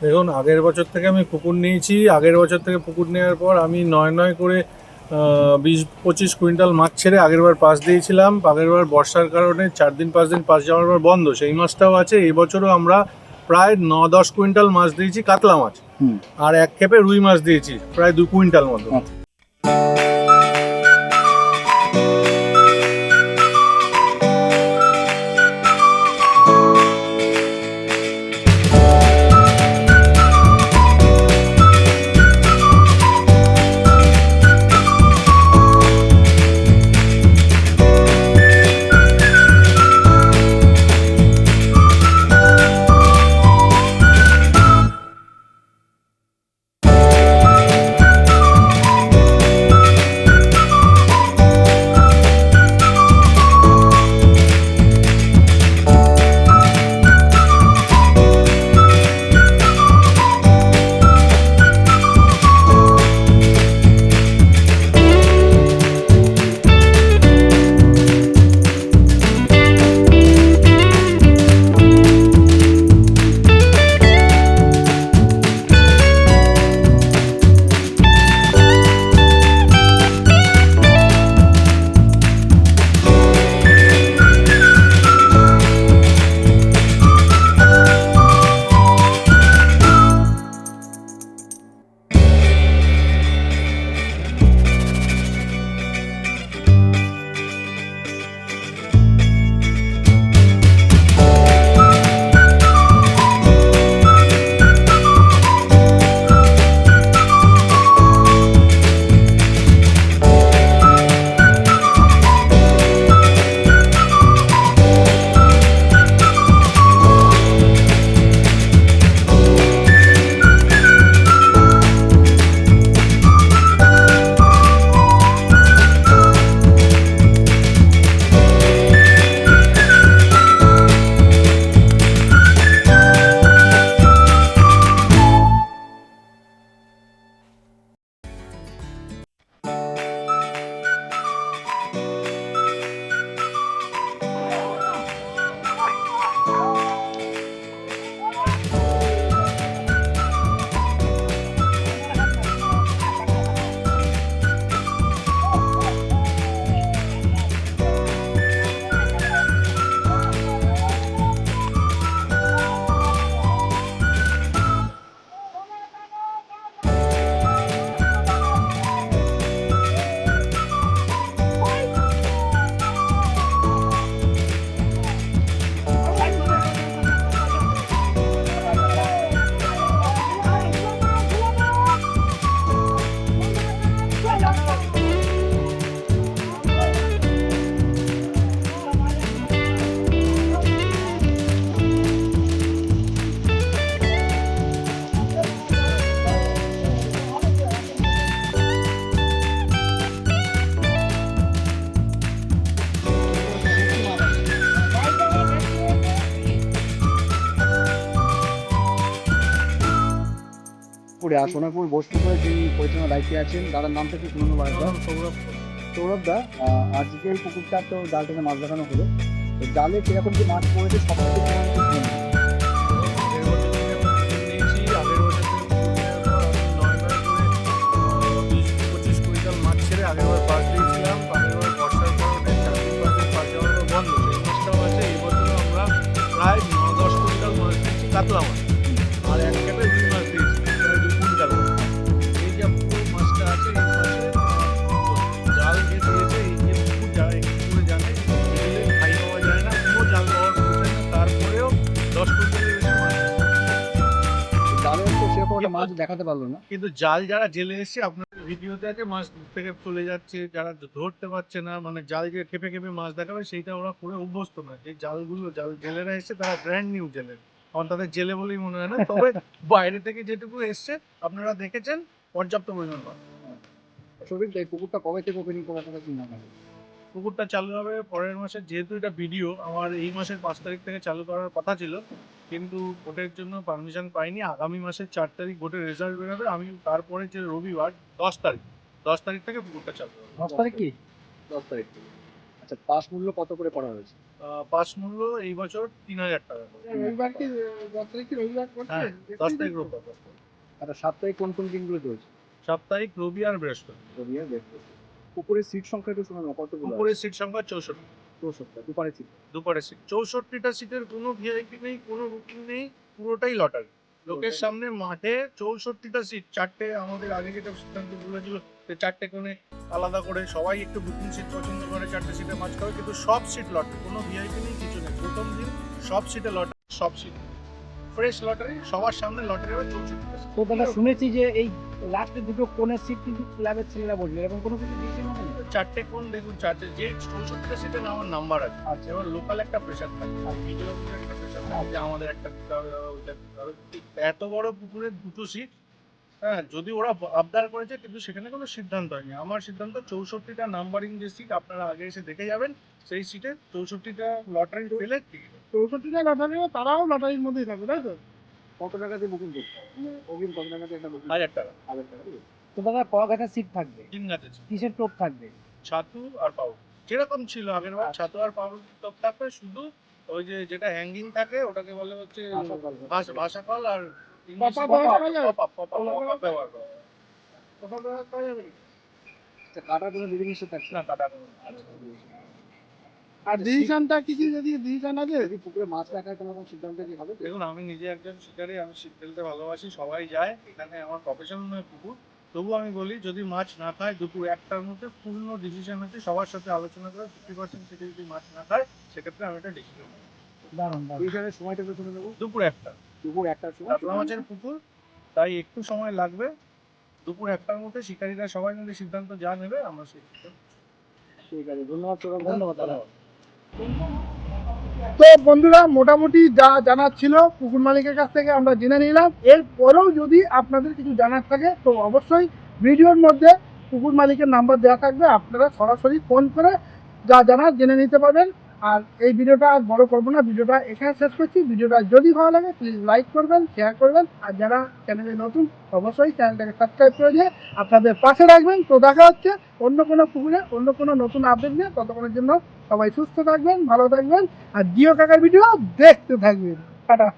দেখুন, আগের বছর থেকে আমি পুকুর নিয়েছি। আগের বছর থেকে পুকুর নেওয়ার পর আমি নয় করে 20-25 কুইন্টাল মাছ ছেড়ে আগেরবার পাস দিয়েছিলাম। আগেরবার বর্ষার কারণে 4-5 দিন পাস যাওয়ার পর বন্ধ, সেই মাছটাও আছে। এই বছরও আমরা প্রায় 9-10 কুইন্টাল মাছ দিয়েছি, কাতলা মাছ। আর এক খেপে রুই মাছ দিয়েছি প্রায় 2 কুইন্টাল মতো। সোনারপুর বস্তুপুরে যিনি পরিচালনার দায়িত্বে আছেন, দাদার নামটা কি শুনুন? সৌরভ দা, আজকে এই পুকুরটা তো জাল থেকে মাছ দেখানো হলো, তো জালে কিরকম কি মাছ পড়েছে সব আগেরবার পাস দিয়েছিলাম। আগেরবার বর্ষার কারণে 4-5 দিন পাস যাওয়ার পর বন্ধ, সেই মাছটাও আছে। এই বছরও আমরা প্রায় 9-10 কুইন্টাল মাছ দিয়েছি, কাতলা মাছ। আর এক খেপে রুই মাছ দিয়েছি প্রায় 2 কুইন্টাল মতো। এই যে পুরো মাছটা আছে, এই মাছে জাল যে দিয়েছে, এই যে পুকুর যারা এই পুকুরে জানে, এগুলো খাই পাওয়া যায় না, পুরো জাল পাওয়ার পুকুরে না, তারপরেও 10 কুইন্টালের বেশি মাছ। জালে তো সেরকম একটা মাছ দেখাতে পারলো না, কিন্তু জাল যারা জেলে এসছে, আপনার ভিডিওতে আছে, মাছ থেকে চলে যাচ্ছে, যারা ধরতে পারছে না, মানে জাল যে খেপে খেপে মাছ দেখাবে, সেইটা ওরা করে অভ্যস্ত না। যে জালগুলো জেলেরা এসছে, তারা ব্র্যান্ড নিউ জেলে, কারণ তাদের জেলে বলেই মনে হয় না। তবে বাইরে থেকে যেটুকু এসছে আপনারা দেখেছেন, পর্যাপ্ত পরিমাণ মাছ। শরীর এই পুকুরটা কবে থেকে ওপেনিং করার কথা চিন্তা করেন? পুকুরটা চালু হবে পরের মাসে। যেহেতু এটা ভিডিও, আমার এই মাসের 5 তারিখ থেকে চালু করার কথা ছিল, কিন্তু ভোটের জন্য পারমিশন পাইনি। আগামী মাসের 4 তারিখ ভোটের রেজাল্ট বেরোবে। আমি তারপরে যে রবিবার 10 তারিখ থেকে পুকুরটা চালু হবে। 10 তারিখ কি? 10 তারিখ থেকে আচ্ছা, পাস মূল্য কত করে করা হয়েছে? পাস মূল্য এই বছর 3,000 টাকা করে। রবিবার কি 10 তারিখ কি রবিবার করছে? হ্যাঁ, 10 তারিখ রোববার। আচ্ছা, সাপ্তাহিক কোন কোন দিনগুলো চলছে? সাপ্তাহিক রবি আর বৃহস্পতি। রবি আর বৃহস্পতি। পুকুরের সিট সংখ্যা একটু শোনানো, কতগুলো? উপরের সিট সংখ্যা 64। 64টা, দুপারে সিট। দুপারে সিট 64টা সিটের কোনো ভিআইপি নেই, কোনো বুকিং নেই, পুরোটাই লটারি। লোকের সামনে মাঠে 64টা সিট, 4টে আমাদের আগে যেটা সিদ্ধান্ত বলেছিল যে 4টে করে আলাদা করে সবাই একটু বুকিং সিট পছন্দ করে 4টে সিটে মাছ খাবে, কিন্তু সব সিট লটারি, কোনো ভিআইপি নেই, কিছু নেই। প্রথম দিন সব সিটে লটারি, সব সিট ফ্রেশ লটারি, সবার সামনে লটারি হবে 64টা সিট। তো দাদা শুনেছি যে এই লাস্টে দুটো কোণের সিট কিন্তু ক্লাবের ছেলেরা বসবে, এরকম কোনো কিছু দিয়েছেন না? 4টে কোন দেখুন, 4টে যে 64টা সিটে আমার নাম্বার আছে। আচ্ছা, এবার লোকাল একটা প্রেশার থাকে, আর ভিডিও একটা প্রেশার থাকে যে আমাদের একটা দিতে হবে, ওইটা দিতে হবে। এত বড় পুকুরে দুটো সিট, হ্যাঁ, যদি ওরা আবদার করেছে, কিন্তু সেখানে কোনো সিদ্ধান্ত হয়নি। আমার সিদ্ধান্ত 64টা নাম্বারিং যে সিট, আপনারা আগে এসে দেখে যাবেন, সেই সিটে 64টা লটারি পেলে টিকিট। 64টা লটারি, তারাও লটারির মধ্যেই থাকবে, তাই তো? কত টাকা দিয়ে বুকিং করতে? অগ্রিম কত টাকা দিয়ে একটা বুকিং? 1000 টাকা। 1000 টাকা দিয়ে? তো দাদা ক গাছা সিট থাকবে, 3 গাছে ছিল। কিসের টোপ থাকবে? ছাতু আর পাউ যেরকম ছিল আগের বার, ছাতু আর পাউ টপ থাকবে। শুধু ওই যে যেটা হ্যাঙ্গিং থাকে ওটাকে বলে হচ্ছে ভাষাকল, আর পপা ব্যবহার করা যাবে? পপা ব্যবহার করা হয়। কোথাও ব্যবহার করা যাবে না? আচ্ছা, কাটার কোনো বিধিনিষেধ থাকছে না, কাটা আর ডিসিশনটা কিছু যদি ডিসিশন আছে? যদি পুকুরে মাছ রাখার কোনো রকম সিদ্ধান্ত কি হবে? দেখুন, আমি নিজে একজন শিকারী, আমি ছিপ ফেলতে ভালোবাসি, সবাই যায় এখানে, আমার প্রফেশনাল নয় পুকুর। তবু আমি বলি, যদি মাছ না খায় দুপুর 1টার মধ্যে, পূর্ণ ডিসিশন হচ্ছে সবার সাথে আলোচনা করে 50% থেকে যদি মাছ না খায়, সেক্ষেত্রে আমি একটা ডিসিশন নেব। দারুণ দারুণ। ডিসিশনের সময়টা একটু শুনে নেবো। দুপুর 1টা, দুপুর 1টার সময়। কাতলা মাছের পুকুর, তাই একটু সময় লাগবে। দুপুর 1টার মধ্যে শিকারীরা সবাই মিলে সিদ্ধান্ত যা নেবে আমরা সেই সিদ্ধান্ত। ঠিক আছে, ধন্যবাদ তোরা। ধন্যবাদ দাদা। তো বন্ধুরা, মোটামুটি যা জানার ছিল পুকুর মালিকের কাছ থেকে আমরা জেনে নিলাম। এরপরেও যদি আপনাদের কিছু জানার থাকে তো অবশ্যই ভিডিওর মধ্যে পুকুর মালিকের নাম্বার দেওয়া থাকবে, আপনারা সরাসরি ফোন করে যা জানার জেনে নিতে পারবেন। আর এই ভিডিওটা আর বড় করবো না, ভিডিওটা এখানে শেষ করছি। ভিডিওটা যদি ভালো লাগে প্লিজ লাইক করবেন, শেয়ার করবেন, আর যারা চ্যানেলে নতুন অবশ্যই চ্যানেলটাকে সাবস্ক্রাইব করে দিয়ে আপনাদের পাশে রাখবেন। তো দেখা হচ্ছে অন্য কোনো পুকুরে অন্য কোনো নতুন আপডেট নিয়ে। ততক্ষণের জন্য সবাই সুস্থ থাকবেন, ভালো থাকবেন, আর জিও কাকার ভিডিও দেখতে থাকবেন। টাটা।